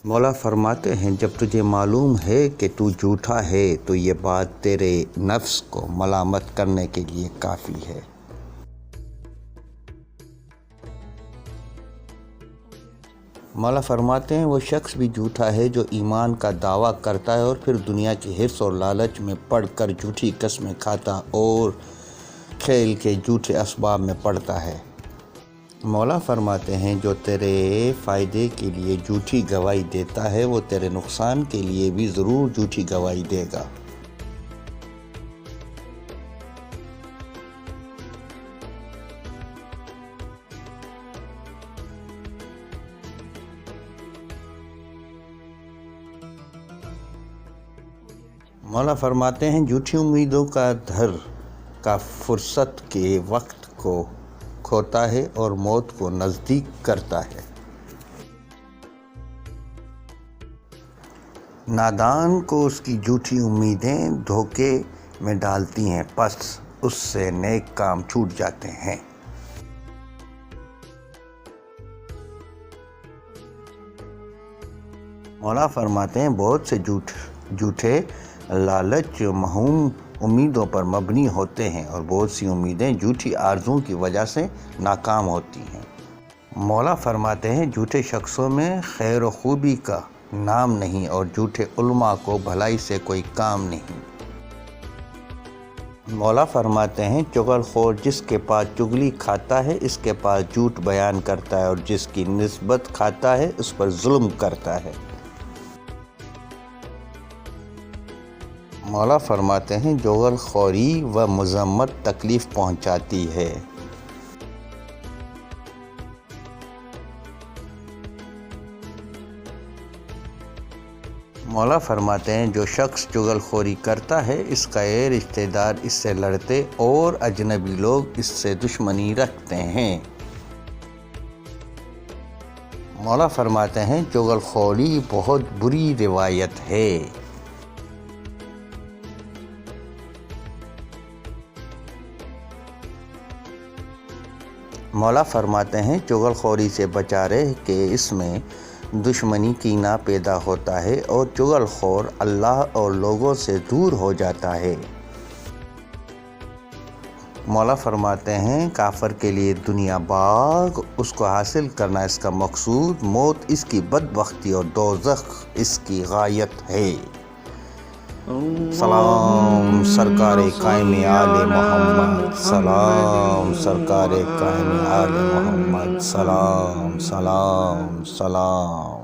مولا فرماتے ہیں جب تجھے معلوم ہے کہ تو جھوٹا ہے تو یہ بات تیرے نفس کو ملامت کرنے کے لیے کافی ہے۔ مولا فرماتے ہیں وہ شخص بھی جھوٹا ہے جو ایمان کا دعویٰ کرتا ہے اور پھر دنیا کی حرص اور لالچ میں پڑ کر جھوٹی قسمیں کھاتا اور کھیل کے جھوٹے اسباب میں پڑتا ہے۔ مولا فرماتے ہیں جو تیرے فائدے کے لیے جھوٹی گواہی دیتا ہے وہ تیرے نقصان کے لیے بھی ضرور جھوٹی گواہی دے گا۔ مولا فرماتے ہیں جھوٹی امیدوں کا دھر کا فرصت کے وقت کو کھوتا ہے اور موت کو نزدیک کرتا ہے۔ نادان کو اس کی جھوٹی امیدیں دھوکے میں ڈالتی ہیں پس اس سے نیک کام چھوٹ جاتے ہیں۔ مولا فرماتے ہیں بہت سے جھوٹے لالچ موہوم امیدوں پر مبنی ہوتے ہیں اور بہت سی امیدیں جھوٹی آرزوؤں کی وجہ سے ناکام ہوتی ہیں۔ مولا فرماتے ہیں جھوٹے شخصوں میں خیر و خوبی کا نام نہیں اور جھوٹے علماء کو بھلائی سے کوئی کام نہیں۔ مولا فرماتے ہیں چغل خور جس کے پاس چغلی کھاتا ہے اس کے پاس جھوٹ بیان کرتا ہے اور جس کی نسبت کھاتا ہے اس پر ظلم کرتا ہے۔ مولا فرماتے ہیں چغل خوری و مذمت تکلیف پہنچاتی ہے۔ مولا فرماتے ہیں جو شخص چغل خوری کرتا ہے اس کا رشتہ دار اس سے لڑتے اور اجنبی لوگ اس سے دشمنی رکھتے ہیں۔ مولا فرماتے ہیں چغل خوری بہت بری روایت ہے۔ مولا فرماتے ہیں چغل خوری سے بچا رہے کہ اس میں دشمنی کینہ پیدا ہوتا ہے اور چغل خور اللہ اور لوگوں سے دور ہو جاتا ہے۔ مولا فرماتے ہیں کافر کے لیے دنیا باغ اس کو حاصل کرنا اس کا مقصود، موت اس کی بدبختی اور دوزخ اس کی غایت ہے۔ سلام سرکار قائم آل محمد، سلام سرکار قائم آل محمد، سلام سلام سلام۔